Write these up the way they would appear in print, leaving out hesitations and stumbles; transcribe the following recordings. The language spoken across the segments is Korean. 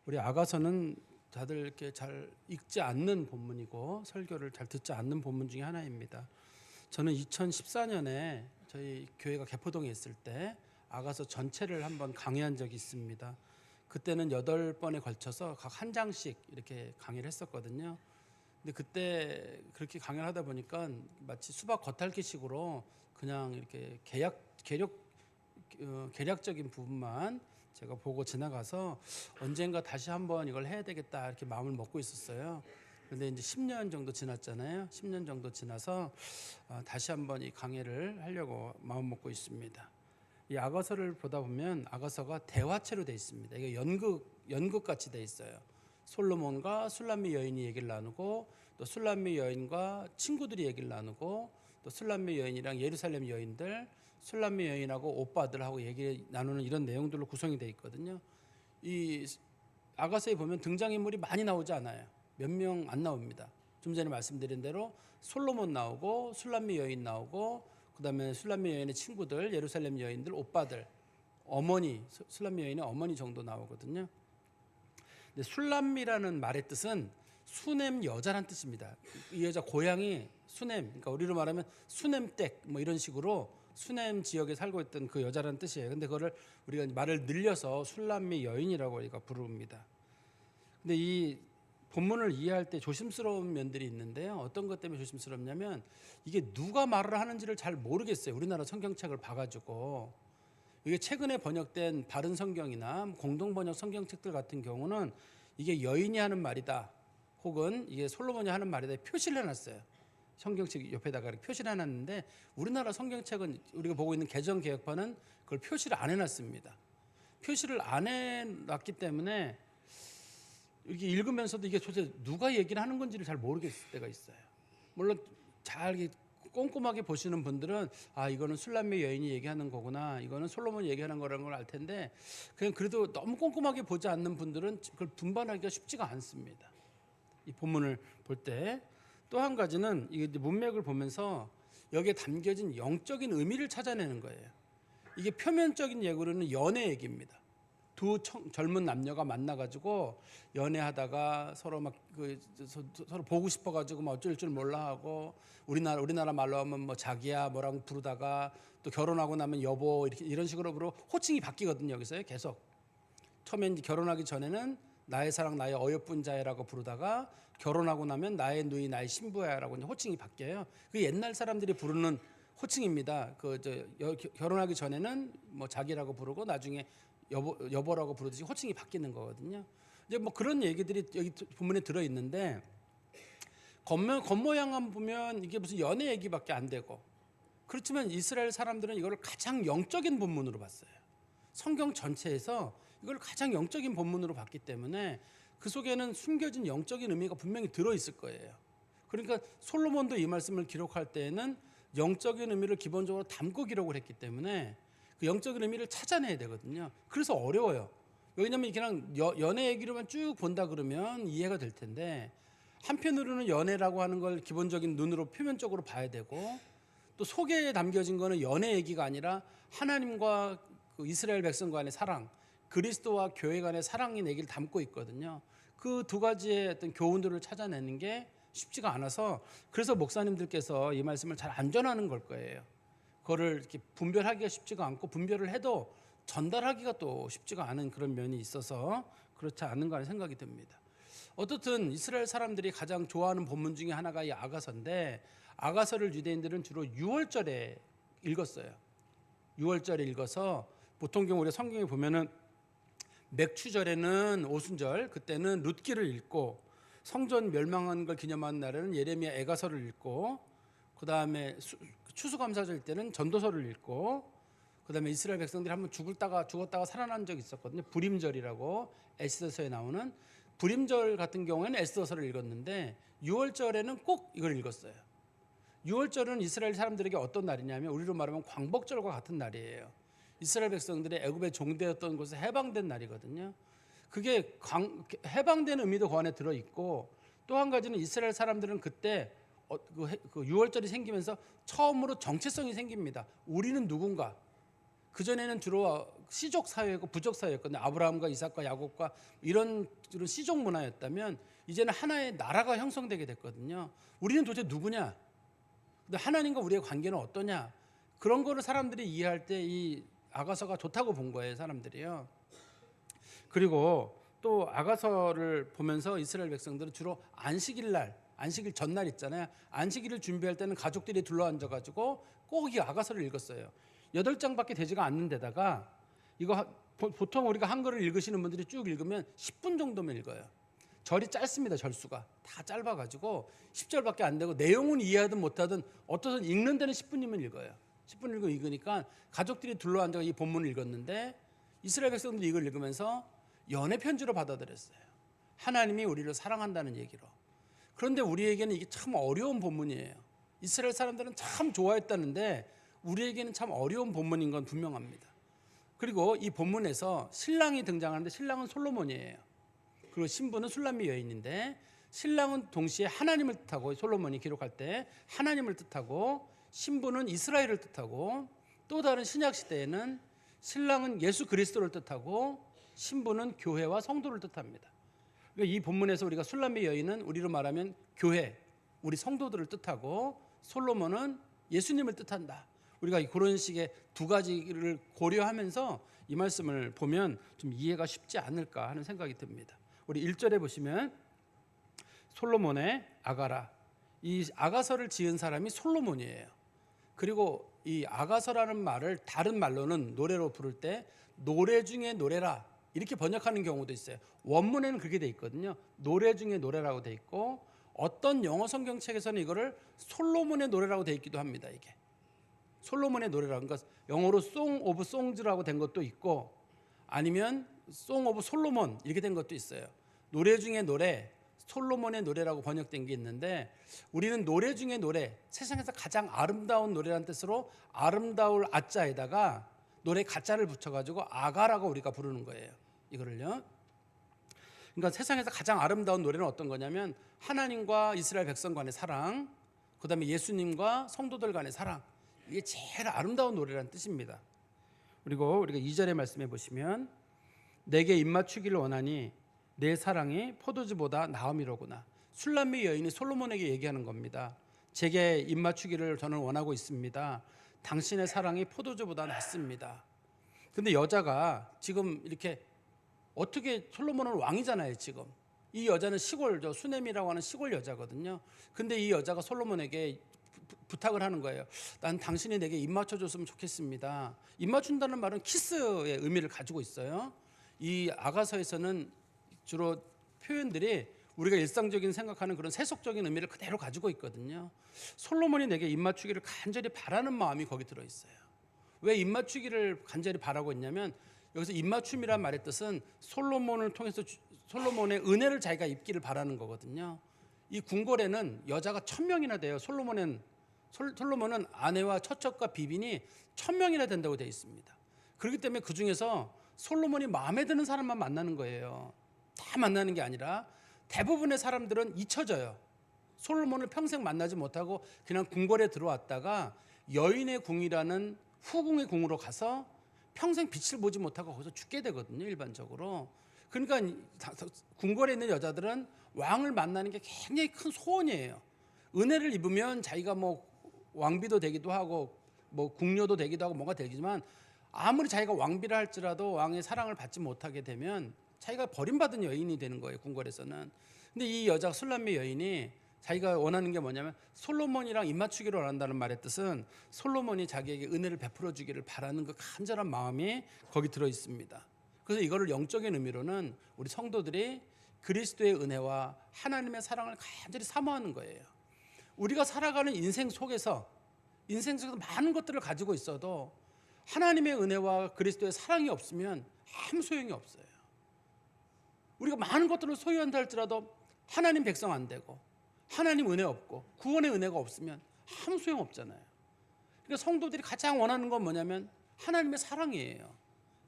우리 아가서는 다들 이렇게 잘 읽지 않는 본문이고 설교를 잘 듣지 않는 본문 중에 하나입니다. 저는 2014년에 저희 교회가 개포동에 있을 때 아가서 전체를 한번 강의한 적이 있습니다. 그때는 8번에 걸쳐서 각 한 장씩 이렇게 강의를 했었거든요. 근데 그때 그렇게 강의를 하다 보니까 마치 수박 겉핥기식으로 그냥 이렇게 계략적인 부분만 제가 보고 지나가서 언젠가 다시 한번 이걸 해야 되겠다 이렇게 마음을 먹고 있었어요. 그런데 이제 10년 정도 지났잖아요. 10년 정도 지나서 다시 한번 이 강의를 하려고 마음 먹고 있습니다. 이 아가서를 보다 보면 아가서가 대화체로 되어 있습니다. 이게 연극 같이 되어 있어요. 솔로몬과 술람미 여인이 얘기를 나누고 또 술람미 여인과 친구들이 얘기를 나누고 또 술람미 여인이랑 예루살렘 여인들, 술람미 여인하고 오빠들하고 얘기 나누는 이런 내용들로 구성이 되어 있거든요. 이 아가서에 보면 등장인물이 많이 나오지 않아요. 몇 명 안 나옵니다. 좀 전에 말씀드린 대로 솔로몬 나오고 술람미 여인 나오고 그다음에 술람미 여인의 친구들, 예루살렘 여인들, 오빠들, 어머니, 술람미 여인의 어머니 정도 나오거든요. 근데 술람미라는 말의 뜻은 수냄 여자란 뜻입니다. 이 여자 고향이 수냄, 그러니까 우리로 말하면 수냄댁 뭐 이런 식으로 수냄 지역에 살고 있던 그 여자란 뜻이에요. 근데 그거를 우리가 말을 늘려서 술람미 여인이라고 우리가 부릅니다. 근데 이 본문을 이해할 때 조심스러운 면들이 있는데요. 어떤 것 때문에 조심스럽냐면 이게 누가 말을 하는지를 잘 모르겠어요. 우리나라 성경책을 봐가지고. 이게 최근에 번역된 바른 성경이나 공동 번역 성경책들 같은 경우는 이게 여인이 하는 말이다, 혹은 이게 솔로몬이 하는 말이다 표시를 해놨어요. 성경책 옆에다가 이렇게 표시를 해놨는데 우리나라 성경책은 우리가 보고 있는 개정개혁판은 그걸 표시를 안 해놨습니다. 표시를 안 해놨기 때문에 이렇게 읽으면서도 이게 도대체 누가 얘기를 하는 건지를 잘 모르겠을 때가 있어요. 물론 잘 꼼꼼하게 보시는 분들은 이거는 술람미 여인이 얘기하는 거구나, 이거는 솔로몬이 얘기하는 거라는 걸 알 텐데 그냥 그래도 너무 꼼꼼하게 보지 않는 분들은 그걸 분반하기가 쉽지가 않습니다. 이 본문을 볼 때 또 한 가지는 이 문맥을 보면서 여기에 담겨진 영적인 의미를 찾아내는 거예요. 이게 표면적인 얘기로는 연애 얘기입니다. 두 젊은 남녀가 만나가지고 연애하다가 서로 서로 보고 싶어가지고 막 어쩔 줄 몰라 하고 우리나라 말로 하면 뭐 자기야 뭐라고 부르다가 또 결혼하고 나면 여보 이런 식으로 호칭이 바뀌거든요. 여기서요 계속 처음에 결혼하기 전에는 나의 사랑 나의 어여쁜 자애라고 부르다가 결혼하고 나면 나의 누이 나의 신부야라고 호칭이 바뀌어요. 그 옛날 사람들이 부르는 호칭입니다. 결혼하기 전에는 뭐 자기라고 부르고 나중에 여보라고 부르듯이 호칭이 바뀌는 거거든요. 이제 뭐 그런 얘기들이 여기 본문에 들어 있는데 겉모양만 보면 이게 무슨 연애 얘기밖에 안 되고, 그렇지만 이스라엘 사람들은 이걸 가장 영적인 본문으로 봤어요. 성경 전체에서 이걸 가장 영적인 본문으로 봤기 때문에 그 속에는 숨겨진 영적인 의미가 분명히 들어 있을 거예요. 그러니까 솔로몬도 이 말씀을 기록할 때에는 영적인 의미를 기본적으로 담고 기록을 했기 때문에 그 영적인 의미를 찾아내야 되거든요. 그래서 어려워요. 왜냐하면 그냥 연애 얘기로만 쭉 본다 그러면 이해가 될 텐데 한편으로는 연애라고 하는 걸 기본적인 눈으로 표면적으로 봐야 되고, 또 속에 담겨진 거는 연애 얘기가 아니라 하나님과 그 이스라엘 백성 간의 사랑, 그리스도와 교회 간의 사랑의 얘기를 담고 있거든요. 그 두 가지의 어떤 교훈들을 찾아내는 게 쉽지가 않아서 그래서 목사님들께서 이 말씀을 잘 안 전하는 걸 거예요. 그거를 이렇게 분별하기가 쉽지가 않고, 분별을 해도 전달하기가 또 쉽지가 않은 그런 면이 있어서 그렇지 않은가 하는 생각이 듭니다. 어떻든 이스라엘 사람들이 가장 좋아하는 본문 중에 하나가 이 아가서인데, 아가서를 유대인들은 주로 6월절에 읽었어요. 6월절에 읽어서 보통 경우 우리 성경에 보면은 맥추절에는 오순절, 그때는 룻기를 읽고, 성전 멸망한 걸 기념하는 날에는 예레미야 애가서를 읽고, 그 다음에 추수감사절 때는 전도서를 읽고, 그 다음에 이스라엘 백성들이 한번 죽었다가 살아난 적이 있었거든요. 불임절이라고 에스더서에 나오는 불임절 같은 경우에는 에스더서를 읽었는데 6월절에는 꼭 이걸 읽었어요. 6월절은 이스라엘 사람들에게 어떤 날이냐면 우리로 말하면 광복절과 같은 날이에요. 이스라엘 백성들이 애굽에 종되었던 곳에 해방된 날이거든요. 그게 해방된 의미도 그 안에 들어있고, 또 한 가지는 이스라엘 사람들은 그때 그 6월절이 생기면서 처음으로 정체성이 생깁니다. 우리는 누군가, 그전에는 주로 시족 사회고 부족 사회였거든요. 아브라함과 이삭과 야곱과 이런 시족 문화였다면 이제는 하나의 나라가 형성되게 됐거든요. 우리는 도대체 누구냐? 근데 하나님과 우리의 관계는 어떠냐? 그런 거를 사람들이 이해할 때 이 아가서가 좋다고 본 거예요, 사람들이요. 그리고 또 아가서를 보면서 이스라엘 백성들은 주로 안식일 전날 있잖아요. 안식일을 준비할 때는 가족들이 둘러앉아가지고 꼭 이 아가서를 읽었어요. 8장밖에 되지가 않는 데다가 이거 보통 우리가 한글을 읽으시는 분들이 쭉 읽으면 10분 정도면 읽어요. 절이 짧습니다. 절수가 다 짧아가지고 10절밖에 안 되고 내용은 이해하든 못하든 어떠든 읽는 데는 10분이면 읽어요. 10분 읽으니까 가족들이 둘러앉아 이 본문을 읽었는데 이스라엘 백성들이 이걸 읽으면서 연애 편지로 받아들였어요. 하나님이 우리를 사랑한다는 얘기로. 그런데 우리에게는 이게 참 어려운 본문이에요. 이스라엘 사람들은 참 좋아했다는데 우리에게는 참 어려운 본문인 건 분명합니다. 그리고 이 본문에서 신랑이 등장하는데 신랑은 솔로몬이에요. 그리고 신부는 술람미 여인인데 신랑은 동시에 하나님을 뜻하고 솔로몬이 기록할 때 하나님을 뜻하고 신부는 이스라엘을 뜻하고 또 다른 신약 시대에는 신랑은 예수 그리스도를 뜻하고 신부는 교회와 성도를 뜻합니다. 그러니까 이 본문에서 우리가 술람미 여인은 우리로 말하면 교회, 우리 성도들을 뜻하고 솔로몬은 예수님을 뜻한다. 우리가 그런 식의 두 가지를 고려하면서 이 말씀을 보면 좀 이해가 쉽지 않을까 하는 생각이 듭니다. 우리 1절에 보시면 솔로몬의 아가라, 이 아가서를 지은 사람이 솔로몬이에요. 그리고 이 아가서라는 말을 다른 말로는 노래로 부를 때 노래 중에 노래라 이렇게 번역하는 경우도 있어요. 원문에는 그렇게 돼 있거든요. 노래 중에 노래라고 돼 있고 어떤 영어 성경책에서는 이거를 솔로몬의 노래라고 돼 있기도 합니다. 이게 솔로몬의 노래라고, 그러니까 영어로 Song of Songs라고 된 것도 있고 아니면 Song of Solomon 이렇게 된 것도 있어요. 노래 중에 노래, 솔로몬의 노래라고 번역된 게 있는데 우리는 노래 중에 노래, 세상에서 가장 아름다운 노래라는 뜻으로 아름다울 아자에다가 노래 가짜를 붙여가지고 아가라고 우리가 부르는 거예요. 이거를요. 그러니까 세상에서 가장 아름다운 노래는 어떤 거냐면 하나님과 이스라엘 백성 간의 사랑, 그 다음에 예수님과 성도들 간의 사랑, 이게 제일 아름다운 노래라는 뜻입니다. 그리고 우리가 2절의 말씀해 보시면 내게 입맞추기를 원하니 내 사랑이 포도주보다 나음이로구나. 술람미 여인이 솔로몬에게 얘기하는 겁니다. 제게 입맞추기를 저는 원하고 있습니다. 당신의 사랑이 포도주보다 낫습니다. 근데 여자가 지금 이렇게 어떻게, 솔로몬은 왕이잖아요. 지금 이 여자는 시골, 수넴이라고 하는 시골 여자거든요. 근데 이 여자가 솔로몬에게 부탁을 하는 거예요. 난 당신이 내게 입맞춰줬으면 좋겠습니다. 입맞춘다는 말은 키스의 의미를 가지고 있어요. 이 아가서에서는 주로 표현들이 우리가 일상적인 생각하는 그런 세속적인 의미를 그대로 가지고 있거든요. 솔로몬이 내게 입맞추기를 간절히 바라는 마음이 거기 들어있어요. 왜 입맞추기를 간절히 바라고 있냐면 여기서 입맞춤이란 말의 뜻은 솔로몬을 통해서 솔로몬의 은혜를 자기가 입기를 바라는 거거든요. 이 궁궐에는 여자가 1000명이나 돼요. 솔로몬은 아내와 처첩과 비빈이 1000명이나 된다고 되어 있습니다. 그렇기 때문에 그 중에서 솔로몬이 마음에 드는 사람만 만나는 거예요. 다 만나는 게 아니라 대부분의 사람들은 잊혀져요. 솔로몬을 평생 만나지 못하고 그냥 궁궐에 들어왔다가 여인의 궁이라는 후궁의 궁으로 가서 평생 빛을 보지 못하고 거기서 죽게 되거든요. 일반적으로. 그러니까 궁궐에 있는 여자들은 왕을 만나는 게 굉장히 큰 소원이에요. 은혜를 입으면 자기가 뭐 왕비도 되기도 하고 뭐 궁녀도 되기도 하고 뭐가 되지만 아무리 자기가 왕비라 할지라도 왕의 사랑을 받지 못하게 되면 자기가 버림받은 여인이 되는 거예요. 궁궐에서는. 근데 이 여자 술람미 여인이 자기가 원하는 게 뭐냐면 솔로몬이랑 입맞추기를 원한다는 말의 뜻은 솔로몬이 자기에게 은혜를 베풀어 주기를 바라는 그 간절한 마음이 거기 들어 있습니다. 그래서 이거를 영적인 의미로는 우리 성도들이 그리스도의 은혜와 하나님의 사랑을 간절히 사모하는 거예요. 우리가 살아가는 인생 속에서 많은 것들을 가지고 있어도 하나님의 은혜와 그리스도의 사랑이 없으면 아무 소용이 없어요. 우리가 많은 것들을 소유한다 할지라도 하나님 백성 안 되고 하나님 은혜 없고 구원의 은혜가 없으면 아무 소용 없잖아요. 그러니까 성도들이 가장 원하는 건 뭐냐면 하나님의 사랑이에요.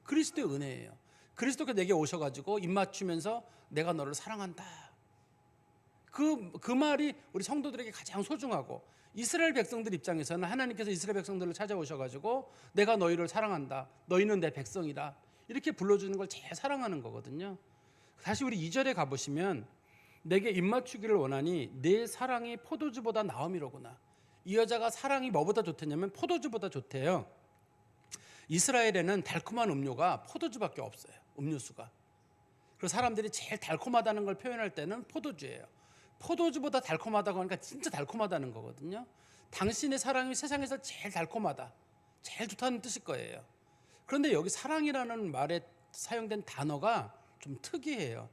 그리스도의 은혜예요. 그리스도가 내게 오셔가지고 입맞추면서 내가 너를 사랑한다. 그 말이 우리 성도들에게 가장 소중하고 이스라엘 백성들 입장에서는 하나님께서 이스라엘 백성들을 찾아오셔가지고 내가 너희를 사랑한다, 너희는 내 백성이다, 이렇게 불러주는 걸 제일 사랑하는 거거든요. 다시 우리 2절에 가보시면 내게 입맞추기를 원하니 내 사랑이 포도주보다 나음이로구나. 이 여자가 사랑이 뭐보다 좋댔냐면 포도주보다 좋대요. 이스라엘에는 달콤한 음료가 포도주밖에 없어요. 음료수가. 그래서 사람들이 제일 달콤하다는 걸 표현할 때는 포도주예요. 포도주보다 달콤하다고 하니까 진짜 달콤하다는 거거든요. 당신의 사랑이 세상에서 제일 달콤하다, 제일 좋다는 뜻일 거예요. 그런데 여기 사랑이라는 말에 사용된 단어가 좀 특이해요.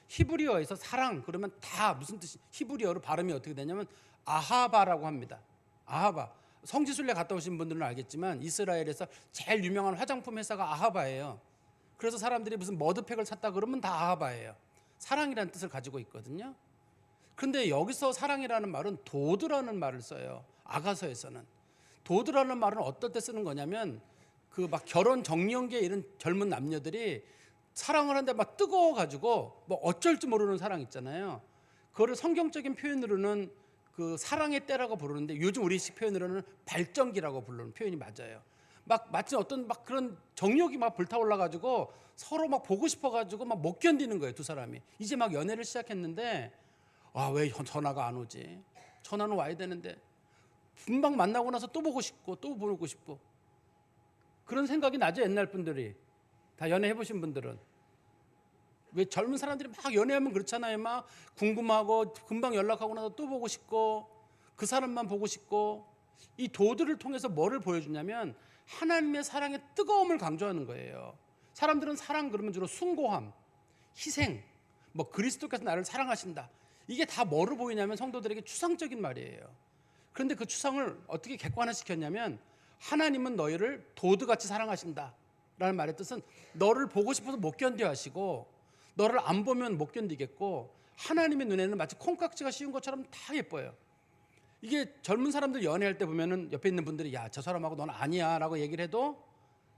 히브리어에서 사랑 그러면 다 무슨 뜻이, 히브리어로 발음이 어떻게 되냐면 아하바라고 합니다. 아하바. 성지순례 갔다 오신 분들은 알겠지만 이스라엘에서 제일 유명한 화장품 회사가 아하바예요. 그래서 사람들이 무슨 머드팩을 샀다 그러면 다 아하바예요. 사랑이라는 뜻을 가지고 있거든요. 그런데 여기서 사랑이라는 말은 도드라는 말을 써요. 아가서에서는. 도드라는 말은 어떨 때 쓰는 거냐면 그 막 결혼 정년기에 이런 젊은 남녀들이 사랑을 하는데 막 뜨거워가지고 뭐 어쩔 줄 모르는 사랑 있잖아요. 그거를 성경적인 표현으로는 그 사랑의 때라고 부르는데 요즘 우리식 표현으로는 발전기라고 부르는 표현이 맞아요. 막 마치 어떤 막 그런 정욕이 막 불타올라가지고 서로 막 보고 싶어가지고 막 못 견디는 거예요, 두 사람이. 이제 막 연애를 시작했는데 왜 전화가 안 오지? 전화는 와야 되는데 금방 만나고 나서 또 보고 싶고 또 보고 싶고 그런 생각이 나죠. 옛날 분들이 다 연애해 보신 분들은. 왜 젊은 사람들이 막 연애하면 그렇잖아요. 막 궁금하고 금방 연락하고 나서 또 보고 싶고 그 사람만 보고 싶고. 이 도들을 통해서 뭐를 보여주냐면 하나님의 사랑의 뜨거움을 강조하는 거예요. 사람들은 사랑 그러면 주로 숭고함, 희생, 뭐 그리스도께서 나를 사랑하신다, 이게 다 뭐를 보이냐면 성도들에게 추상적인 말이에요. 그런데 그 추상을 어떻게 객관화시켰냐면 하나님은 너희를 도드같이 사랑하신다 라는 말의 뜻은 너를 보고 싶어서 못 견뎌 하시고 너를 안 보면 못 견디겠고 하나님의 눈에는 마치 콩깍지가 씌운 것처럼 다 예뻐요. 이게 젊은 사람들 연애할 때 보면은 옆에 있는 분들이 야, 저 사람하고 넌 아니야 라고 얘기를 해도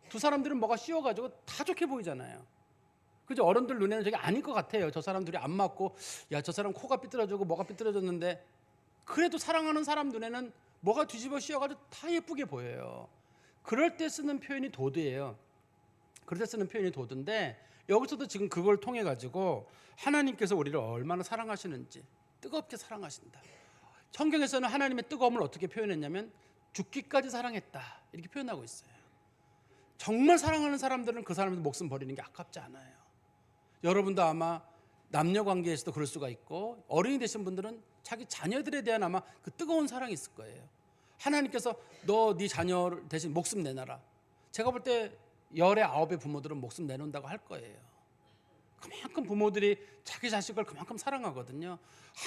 두 사람들은 뭐가 씌워가지고 다 좋게 보이잖아요. 그죠? 어른들 눈에는 저게 아닐 것 같아요. 저 사람들이 안 맞고 야, 저 사람 코가 삐뚤어지고 뭐가 삐뚤어졌는데 그래도 사랑하는 사람 눈에는 뭐가 뒤집어 씌워가지고 다 예쁘게 보여요. 그럴 때 쓰는 표현이 도드예요. 그럴 때 쓰는 표현이 도드인데 여기서도 지금 그걸 통해 가지고 하나님께서 우리를 얼마나 사랑하시는지, 뜨겁게 사랑하신다. 성경에서는 하나님의 뜨거움을 어떻게 표현했냐면 죽기까지 사랑했다 이렇게 표현하고 있어요. 정말 사랑하는 사람들은 그 사람들 목숨 버리는 게 아깝지 않아요. 여러분도 아마 남녀 관계에서도 그럴 수가 있고 어른이 되신 분들은 자기 자녀들에 대한 아마 그 뜨거운 사랑이 있을 거예요. 하나님께서 너 네 자녀 대신 목숨 내놔라. 제가 볼 때 10의 9의 부모들은 목숨 내놓는다고 할 거예요. 그만큼 부모들이 자기 자식을 그만큼 사랑하거든요.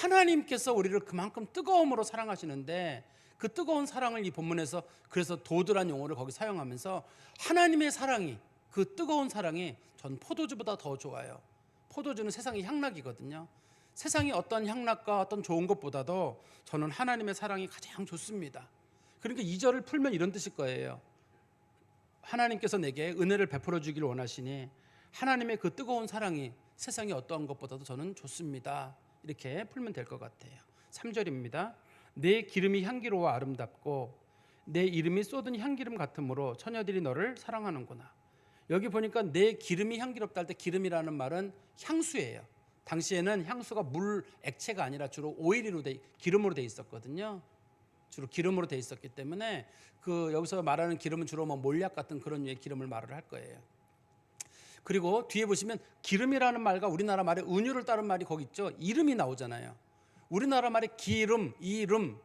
하나님께서 우리를 그만큼 뜨거움으로 사랑하시는데 그 뜨거운 사랑을 이 본문에서 그래서 도드란 용어를 거기 사용하면서 하나님의 사랑이, 그 뜨거운 사랑이 전 포도주보다 더 좋아요. 포도주는 세상의 향락이거든요. 세상의 어떤 향락과 어떤 좋은 것보다도 저는 하나님의 사랑이 가장 좋습니다. 그러니까 2절을 풀면 이런 뜻일 거예요. 하나님께서 내게 은혜를 베풀어 주기를 원하시니 하나님의 그 뜨거운 사랑이 세상의 어떠한 것보다도 저는 좋습니다. 이렇게 풀면 될 것 같아요. 3절입니다. 내 기름이 향기로워 아름답고 내 이름이 쏟은 향기름 같으므로 처녀들이 너를 사랑하는구나. 여기 보니까 내 기름이 향기롭다 할 때 기름이라는 말은 향수예요. 당시에는 향수가 물 액체가 아니라 주로 오일로 기름으로 돼 있었거든요. 주로 기름으로 돼 있었기 때문에 그 여기서 말하는 기름은 주로 뭐 몰약 같은 그런 류의 기름을 말을 할 거예요. 그리고 뒤에 보시면 기름이라는 말과 우리나라 말의 은유를 따른 말이 거기 있죠. 이름이 나오잖아요. 우리나라 말의 기름, 이름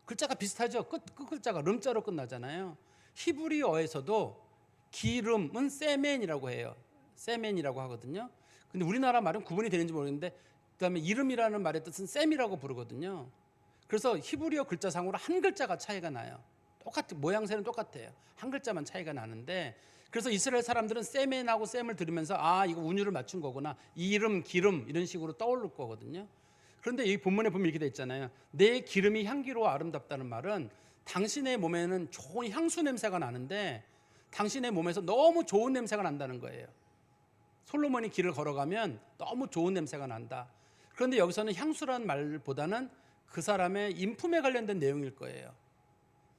글자가 비슷하죠. 끝 글자가 름자로 끝나잖아요. 히브리어에서도 기름은 세멘이라고 해요. 세멘이라고 하거든요. 근데 우리나라 말은 구분이 되는지 모르겠는데 그다음에 이름이라는 말의 뜻은 셈이라고 부르거든요. 그래서 히브리어 글자상으로 한 글자가 차이가 나요. 똑같은 모양새는 똑같아요. 한 글자만 차이가 나는데 그래서 이스라엘 사람들은 세멘하고 셈을 들으면서 이거 운율을 맞춘 거구나. 이름, 기름 이런 식으로 떠오를 거거든요. 그런데 이 본문에 보면 이렇게 돼 있잖아요. 내 기름이 향기로워 아름답다는 말은 당신의 몸에는 좋은 향수 냄새가 나는데 당신의 몸에서 너무 좋은 냄새가 난다는 거예요. 솔로몬이 길을 걸어가면 너무 좋은 냄새가 난다. 그런데 여기서는 향수라는 말보다는 그 사람의 인품에 관련된 내용일 거예요.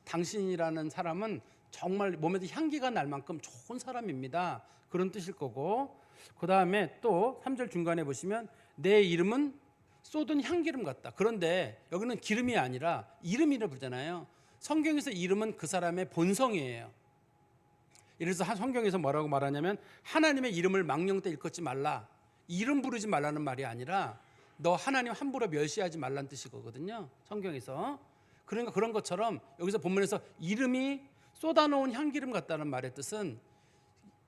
당신이라는 사람은 정말 몸에도 향기가 날 만큼 좋은 사람입니다. 그런 뜻일 거고, 그 다음에 또 3절 중간에 보시면 내 이름은 쏟은 향기름 같다. 그런데 여기는 기름이 아니라 이름이라 부르잖아요. 성경에서 이름은 그 사람의 본성이에요. 이래서 성경에서 뭐라고 말하냐면 하나님의 이름을 망령 때 일컫지 말라. 이름 부르지 말라는 말이 아니라 너 하나님 함부로 멸시하지 말라는 뜻이거든요. 성경에서. 그러니까 그런 것처럼 여기서 본문에서 이름이 쏟아놓은 향기름 같다는 말의 뜻은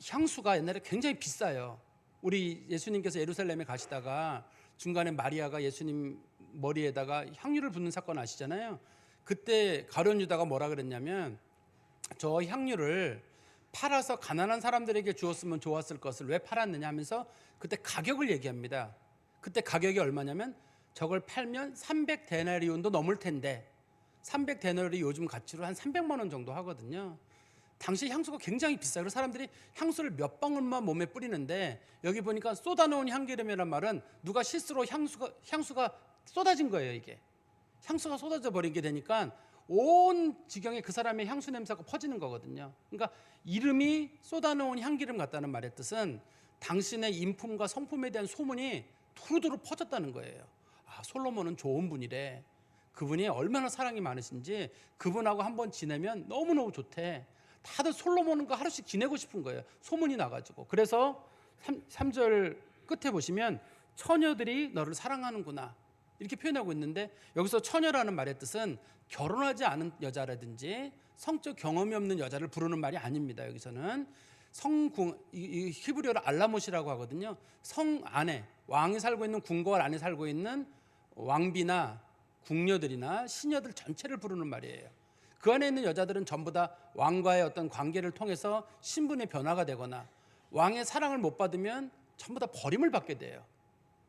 향수가 옛날에 굉장히 비싸요. 우리 예수님께서 예루살렘에 가시다가 중간에 마리아가 예수님 머리에다가 향유를 붓는 사건 아시잖아요. 그때 가룟 유다가 뭐라 그랬냐면 저 향유를 팔아서 가난한 사람들에게 주었으면 좋았을 것을 왜 팔았느냐 하면서 그때 가격을 얘기합니다. 그때 가격이 얼마냐면 저걸 팔면 300데나리온도 넘을 텐데 300데나리온이 요즘 가치로 한 300만 원 정도 하거든요. 당시 향수가 굉장히 비싸요. 그래서 사람들이 향수를 몇 방울만 몸에 뿌리는데 여기 보니까 쏟아놓은 향기름이란 말은 누가 실수로 향수가 쏟아진 거예요. 이게 향수가 쏟아져 버린 게 되니까 온 지경에 그 사람의 향수 냄새가 퍼지는 거거든요. 그러니까 이름이 쏟아놓은 향기름 같다는 말의 뜻은 당신의 인품과 성품에 대한 소문이 두루두루 퍼졌다는 거예요. 아, 솔로몬은 좋은 분이래. 그분이 얼마나 사랑이 많으신지 그분하고 한번 지내면 너무너무 좋대. 다들 솔로몬과 하루씩 지내고 싶은 거예요. 소문이 나가지고. 그래서 3절 끝에 보시면 처녀들이 너를 사랑하는구나 이렇게 표현하고 있는데 여기서 처녀라는 말의 뜻은 결혼하지 않은 여자라든지 성적 경험이 없는 여자를 부르는 말이 아닙니다. 여기서는 히브리어로 알라못이라고 하거든요. 성 안에 왕이 살고 있는 궁궐 안에 살고 있는 왕비나 궁녀들이나 시녀들 전체를 부르는 말이에요. 그 안에 있는 여자들은 전부 다 왕과의 어떤 관계를 통해서 신분의 변화가 되거나 왕의 사랑을 못 받으면 전부 다 버림을 받게 돼요.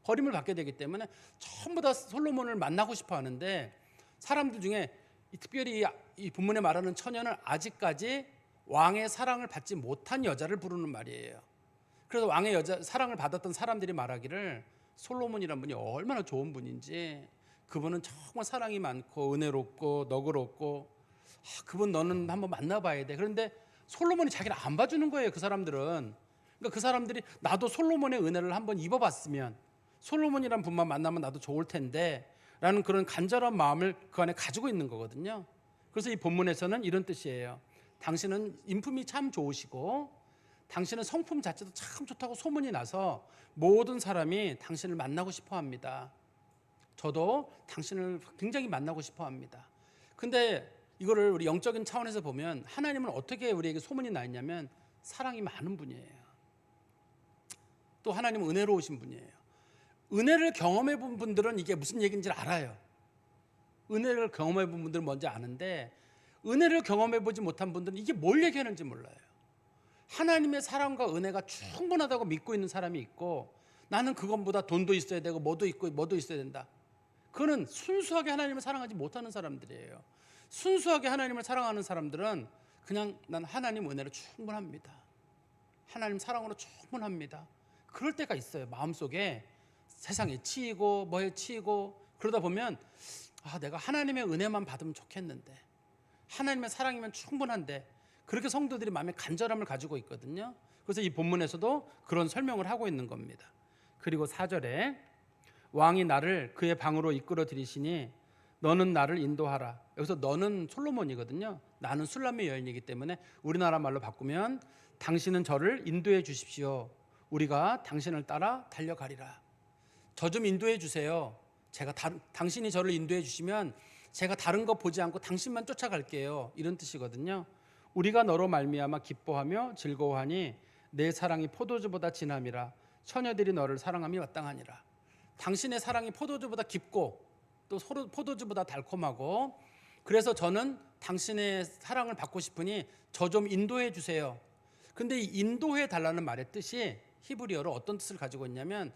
버림을 받게 되기 때문에 전부 다 솔로몬을 만나고 싶어 하는데 사람들 중에 특별히 이 본문에 말하는 처녀는 아직까지 왕의 사랑을 받지 못한 여자를 부르는 말이에요. 그래서 왕의 사랑을 받았던 사람들이 말하기를 솔로몬이란 분이 얼마나 좋은 분인지 그분은 정말 사랑이 많고 은혜롭고 너그럽고 그분 너는 한번 만나봐야 돼. 그런데 솔로몬이 자기를 안 봐주는 거예요. 그 사람들은. 그러니까 그 사람들이 나도 솔로몬의 은혜를 한번 입어봤으면 솔로몬이란 분만 만나면 나도 좋을 텐데 라는 그런 간절한 마음을 그 안에 가지고 있는 거거든요. 그래서 이 본문에서는 이런 뜻이에요. 당신은 인품이 참 좋으시고 당신은 성품 자체도 참 좋다고 소문이 나서 모든 사람이 당신을 만나고 싶어 합니다. 저도 당신을 굉장히 만나고 싶어 합니다. 근데 이거를 우리 영적인 차원에서 보면 하나님은 어떻게 우리에게 소문이 나 있냐면 사랑이 많은 분이에요. 또 하나님은 은혜로우신 분이에요. 은혜를 경험해 본 분들은 이게 무슨 얘기인지 알아요. 은혜를 경험해 본 분들은 뭔지 아는데 은혜를 경험해 보지 못한 분들은 이게 뭘 얘기하는지 몰라요. 하나님의 사랑과 은혜가 충분하다고 믿고 있는 사람이 있고 나는 그것보다 돈도 있어야 되고 뭐도 있고 뭐도 있어야 된다. 그거는 순수하게 하나님을 사랑하지 못하는 사람들이에요. 순수하게 하나님을 사랑하는 사람들은 그냥 난 하나님 은혜로 충분합니다. 하나님 사랑으로 충분합니다. 그럴 때가 있어요. 마음속에 세상에 치이고 뭐에 치이고 그러다 보면 내가 하나님의 은혜만 받으면 좋겠는데 하나님의 사랑이면 충분한데 그렇게 성도들이 마음에 간절함을 가지고 있거든요. 그래서 이 본문에서도 그런 설명을 하고 있는 겁니다. 그리고 4절에 왕이 나를 그의 방으로 이끌어 들이시니 너는 나를 인도하라. 여기서 너는 솔로몬이거든요. 나는 술람의 여인이기 때문에 우리나라 말로 바꾸면 당신은 저를 인도해 주십시오. 우리가 당신을 따라 달려가리라. 저 좀 인도해 주세요. 당신이 저를 인도해 주시면 제가 다른 거 보지 않고 당신만 쫓아갈게요. 이런 뜻이거든요. 우리가 너로 말미암아 기뻐하며 즐거워하니 내 사랑이 포도주보다 진함이라. 처녀들이 너를 사랑함이 마땅하니라. 당신의 사랑이 포도주보다 깊고 또 포도주보다 달콤하고 그래서 저는 당신의 사랑을 받고 싶으니 저 좀 인도해 주세요. 근데 이 인도해 달라는 말의 뜻이 히브리어로 어떤 뜻을 가지고 있냐면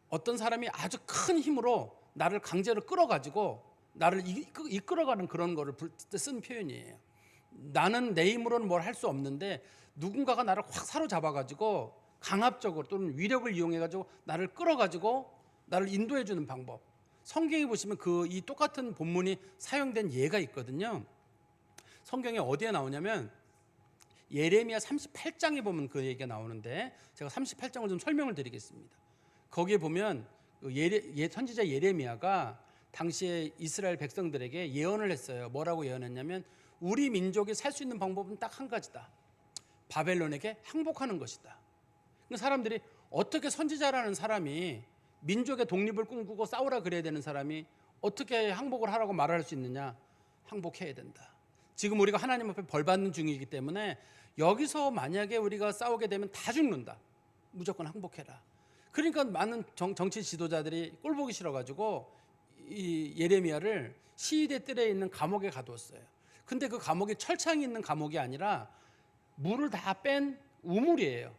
어떤 사람이 아주 큰 힘으로 나를 강제로 끌어가지고 나를 이끌어가는 그런 거를 쓴 표현이에요. 나는 내 힘으로는 뭘 할 수 없는데 누군가가 나를 확 사로잡아가지고 강압적으로 또는 위력을 이용해가지고 나를 끌어가지고 나를 인도해 주는 방법. 성경에 보시면 이 똑같은 본문이 사용된 예가 있거든요. 성경에 어디에 나오냐면 예레미야 38장에 보면 그 얘기가 나오는데 제가 38장을 좀 설명을 드리겠습니다. 거기에 보면 선지자 예레미야가 당시에 이스라엘 백성들에게 예언을 했어요. 뭐라고 예언했냐면 우리 민족이 살 수 있는 방법은 딱 한 가지다. 바벨론에게 항복하는 것이다. 사람들이 어떻게 선지자라는 사람이 민족의 독립을 꿈꾸고 싸우라 그래야 되는 사람이 어떻게 항복을 하라고 말할 수 있느냐? 항복해야 된다. 지금 우리가 하나님 앞에 벌 받는 중이기 때문에 여기서 만약에 우리가 싸우게 되면 다 죽는다. 무조건 항복해라. 그러니까 많은 정치 지도자들이 꼴 보기 싫어가지고 이 예레미야를 시위대 뜰에 있는 감옥에 가두었어요. 근데 그 감옥이 철창이 있는 감옥이 아니라 물을 다 뺀 우물이에요.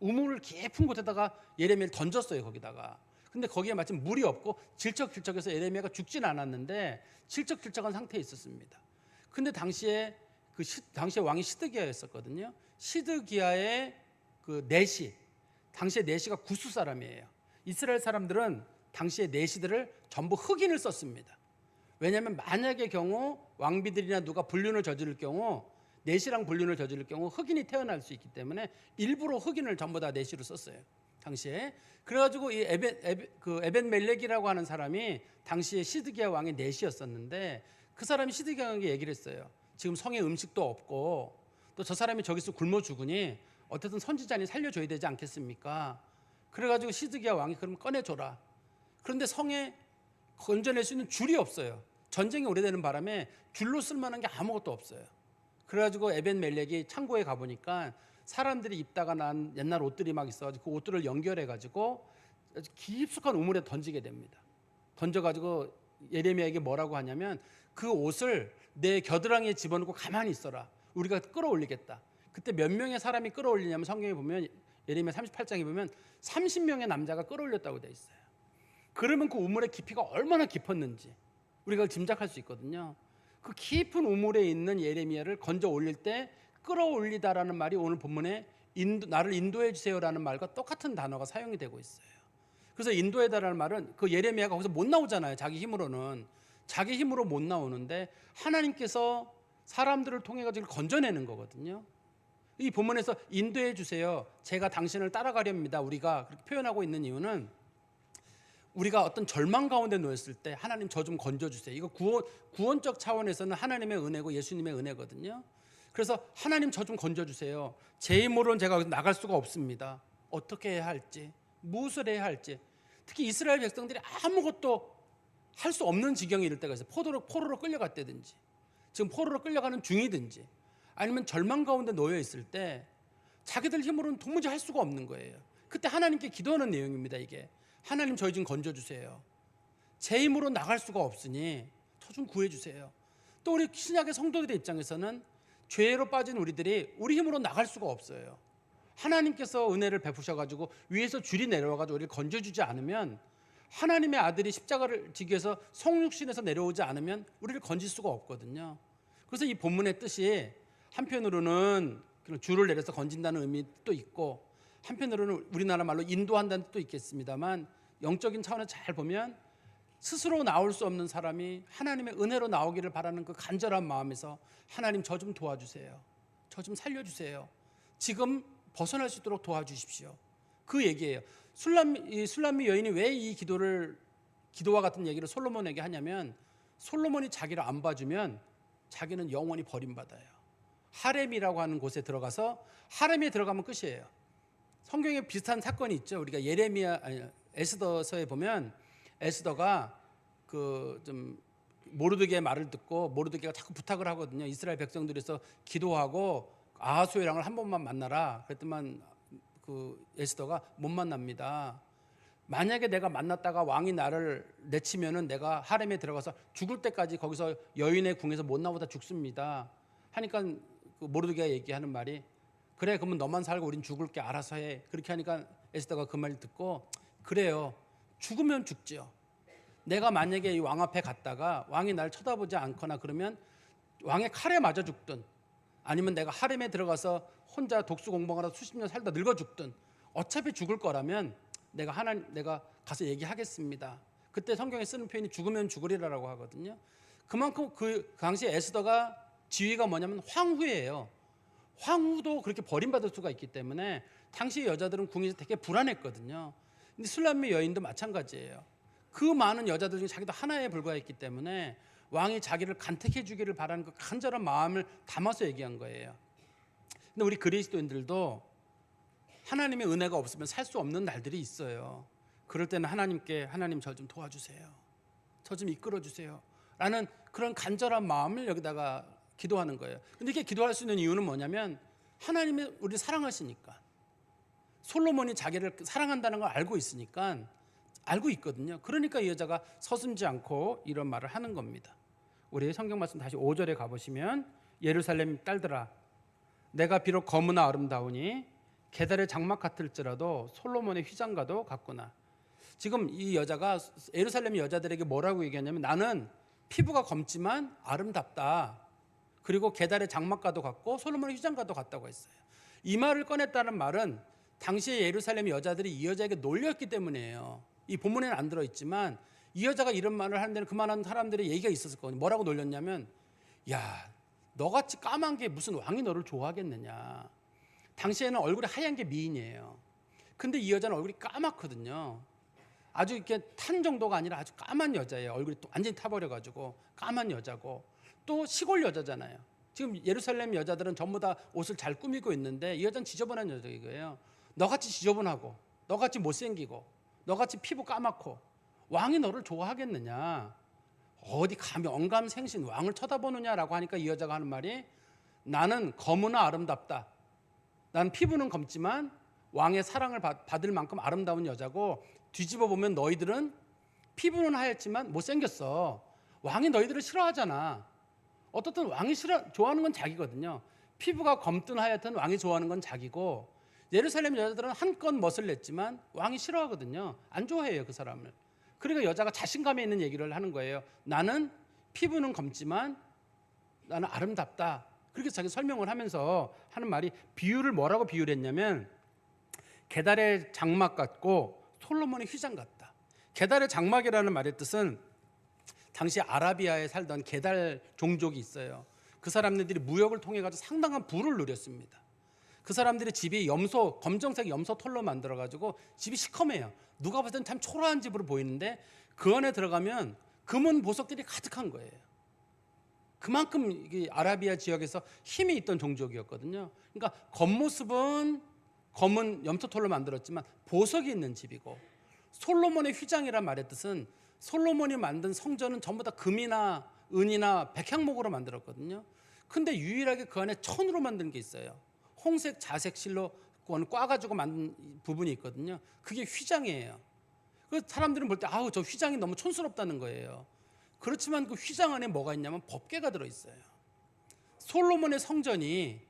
우물을 깊은 곳에다가 예레미야를 던졌어요. 거기다가. 근데 거기에 마침 물이 없고 질척질척해서 예레미야가 죽진 않았는데 질척질척한 상태에 있었습니다. 근데 당시에 당시에 왕이 시드기야였었거든요. 시드기야의 그 내시, 당시에 내시가 구스 사람이에요. 이스라엘 사람들은 당시에 내시들을 전부 흑인을 썼습니다. 왜냐하면 만약의 경우 왕비들이나 누가 불륜을 저지를 경우 내시랑 불륜을 저지를 경우 흑인이 태어날 수 있기 때문에 일부러 흑인을 전부 다 내시로 썼어요. 당시에. 그래가지고 이 에벤 멜렉이라고 하는 사람이 당시에 시드기야 왕의 내시였었는데 그 사람이 시드기야 왕에게 얘기를 했어요. 지금 성에 음식도 없고 또 저 사람이 저기서 굶어 죽으니 어쨌든 선지자니 살려줘야 되지 않겠습니까? 그래가지고 시드기야 왕이 그럼 꺼내줘라. 그런데 성에 건져낼 수 있는 줄이 없어요. 전쟁이 오래되는 바람에 줄로 쓸만한 게 아무것도 없어요. 그래가지고 에벤 멜렉이 창고에 가보니까 사람들이 입다가 난 옛날 옷들이 막 있어가지고 그 옷들을 연결해가지고 깊숙한 우물에 던지게 됩니다. 던져가지고 예레미야에게 뭐라고 하냐면 그 옷을 내 겨드랑이에 집어넣고 가만히 있어라. 우리가 끌어올리겠다. 그때 몇 명의 사람이 끌어올리냐면 성경에 보면 예레미야 38장에 보면 30명의 남자가 끌어올렸다고 되어 있어요. 그러면 그 우물의 깊이가 얼마나 깊었는지 우리가 짐작할 수 있거든요. 그 깊은 우물에 있는 예레미야를 건져 올릴 때 끌어올리다라는 말이 오늘 본문에 나를 인도해 주세요라는 말과 똑같은 단어가 사용이 되고 있어요. 그래서 인도해달라는 말은 그 예레미야가 거기서 못 나오잖아요. 자기 힘으로는. 자기 힘으로 못 나오는데 하나님께서 사람들을 통해 가지고 건져내는 거거든요. 이 본문에서 인도해 주세요. 제가 당신을 따라가렵니다. 우리가 그렇게 표현하고 있는 이유는 우리가 어떤 절망 가운데 놓였을 때 하나님 저 좀 건져주세요. 이거 구원적 차원에서는 하나님의 은혜고 예수님의 은혜거든요. 그래서 하나님 저 좀 건져주세요. 제 힘으로는 제가 여기서 나갈 수가 없습니다. 어떻게 해야 할지, 무엇을 해야 할지. 특히 이스라엘 백성들이 아무것도 할 수 없는 지경에 이를 때가 있어요. 포로로 끌려갔다든지 지금 포로로 끌려가는 중이든지 아니면 절망 가운데 놓여 있을 때 자기들 힘으로는 도무지 할 수가 없는 거예요. 그때 하나님께 기도하는 내용입니다. 이게 하나님 저희 좀 건져주세요. 제 힘으로 나갈 수가 없으니 저 좀 구해주세요. 또 우리 신약의 성도들의 입장에서는 죄로 빠진 우리들이 우리 힘으로 나갈 수가 없어요. 하나님께서 은혜를 베푸셔가지고 위에서 줄이 내려와가지고 우리를 건져주지 않으면 하나님의 아들이 십자가를 지기 위해서 성육신에서 내려오지 않으면 우리를 건질 수가 없거든요. 그래서 이 본문의 뜻이 한편으로는 줄을 내려서 건진다는 의미도 있고 한편으로는 우리나라 말로 인도한다는 뜻도 있겠습니다만 영적인 차원에서 잘 보면 스스로 나올 수 없는 사람이 하나님의 은혜로 나오기를 바라는 그 간절한 마음에서 하나님 저 좀 도와주세요. 저 좀 살려주세요. 지금 벗어날 수 있도록 도와주십시오. 그 얘기예요. 술람미 여인이 왜 이 기도와 같은 얘기를 솔로몬에게 하냐면 솔로몬이 자기를 안 봐주면 자기는 영원히 버림받아요. 하렘이라고 하는 곳에 들어가서 하렘에 들어가면 끝이에요. 성경에 비슷한 사건이 있죠. 우리가 에스더서에 보면 에스더가 좀 모르드게의 말을 듣고 모르드게가 자꾸 부탁을 하거든요. 이스라엘 백성들에서 기도하고 아하수의 왕을 한 번만 만나라. 그랬더만 그 에스더가 못 만납니다. 만약에 내가 만났다가 왕이 나를 내치면은 내가 하렘에 들어가서 죽을 때까지 거기서 여인의 궁에서 못 나오다 죽습니다. 하니까 그 모르드게가 얘기하는 말이 그래 그러면 너만 살고 우린 죽을게 알아서 해. 그렇게 하니까 에스더가 그 말 듣고 그래요. 죽으면 죽지요. 내가 만약에 이 왕 앞에 갔다가 왕이 날 쳐다보지 않거나 그러면 왕의 칼에 맞아 죽든 아니면 내가 하렘에 들어가서 혼자 독수 공방하다 수십 년 살다 늙어 죽든 어차피 죽을 거라면 내가 가서 얘기하겠습니다. 그때 성경에 쓰는 표현이 죽으면 죽으리라라고 하거든요. 그만큼 그 당시에 에스더가 지위가 뭐냐면 황후예요. 황후도 그렇게 버림받을 수가 있기 때문에 당시 여자들은 궁에서 되게 불안했거든요. 근데 술람미 여인도 마찬가지예요. 그 많은 여자들 중에 자기도 하나에 불과했기 때문에 왕이 자기를 간택해 주기를 바라는 그 간절한 마음을 담아서 얘기한 거예요. 근데 우리 그리스도인들도 하나님의 은혜가 없으면 살 수 없는 날들이 있어요. 그럴 때는 하나님께 하나님 저 좀 도와주세요. 저 좀 이끌어 주세요. 라는 그런 간절한 마음을 여기다가 기도하는 거예요. 근데 이렇게 기도할 수 있는 이유는 뭐냐면 하나님이 우리를 사랑하시니까. 솔로몬이 자기를 사랑한다는 걸 알고 있으니까 알고 있거든요. 그러니까 이 여자가 서슴지 않고 이런 말을 하는 겁니다. 우리 성경 말씀 다시 5절에 가보시면 예루살렘 딸들아 내가 비록 검으나 아름다우니 게달의 장막 같을지라도 솔로몬의 휘장과도 같구나. 지금 이 여자가 예루살렘 여자들에게 뭐라고 얘기하냐면 나는 피부가 검지만 아름답다. 그리고 게달의 장막과도 같고 솔로몬의 휘장과도 같다고 했어요. 이 말을 꺼냈다는 말은 당시에 예루살렘 여자들이 이 여자에게 놀렸기 때문이에요. 이 본문에는 안 들어있지만 이 여자가 이런 말을 하는 데는 그만한 사람들의 얘기가 있었을 거거든요. 뭐라고 놀렸냐면 야 너같이 까만 게 무슨 왕이 너를 좋아하겠느냐. 당시에는 얼굴이 하얀 게 미인이에요. 근데 이 여자는 얼굴이 까맣거든요. 아주 이렇게 탄 정도가 아니라 아주 까만 여자예요. 얼굴이 또 완전히 타버려가지고 까만 여자고 또 시골 여자잖아요. 지금 예루살렘 여자들은 전부 다 옷을 잘 꾸미고 있는데 이 여자는 지저분한 여자이고요. 너같이 지저분하고 너같이 못생기고 너같이 피부 까맣고 왕이 너를 좋아하겠느냐. 어디 감히 언감생신 왕을 쳐다보느냐라고 하니까 이 여자가 하는 말이 나는 검으나 아름답다. 나는 피부는 검지만 왕의 사랑을 받을 만큼 아름다운 여자고 뒤집어 보면 너희들은 피부는 하얗지만 못생겼어. 왕이 너희들을 싫어하잖아. 어떻든 왕이 좋아하는 건 자기거든요. 피부가 검든 하얗든 왕이 좋아하는 건 자기고 예루살렘 여자들은 한껏 멋을 냈지만 왕이 싫어하거든요. 안 좋아해요 그 사람을. 그러니까 여자가 자신감에 있는 얘기를 하는 거예요. 나는 피부는 검지만 나는 아름답다. 그렇게 자기 설명을 하면서 하는 말이 비유를 뭐라고 비유를 했냐면 게달의 장막 같고 솔로몬의 휘장 같다. 게달의 장막이라는 말의 뜻은 당시 아라비아에 살던 게달 종족이 있어요. 그 사람들이 무역을 통해 가지고 상당한 부를 누렸습니다. 그 사람들이 집이 검정색 염소 털로 만들어 가지고 집이 시커매요. 누가 봤을 땐 참 초라한 집으로 보이는데 그 안에 들어가면 금은 보석들이 가득한 거예요. 그만큼 이게 아라비아 지역에서 힘이 있던 종족이었거든요. 그러니까 겉모습은 검은 염소털로 만들었지만 보석이 있는 집이고 솔로몬의 휘장이란 말의 뜻은 솔로몬이 만든 성전은 전부 다 금이나 은이나 백향목으로 만들었거든요. 근데 유일하게 그 안에 천으로 만든 게 있어요. 홍색 자색 실로 꽈가지고 만든 부분이 있거든요. 그게 휘장이에요. 그래서 사람들은 볼 때 아우 저 휘장이 너무 촌스럽다는 거예요. 그렇지만 그 휘장 안에 뭐가 있냐면 법궤가 들어있어요. 솔로몬의 성전인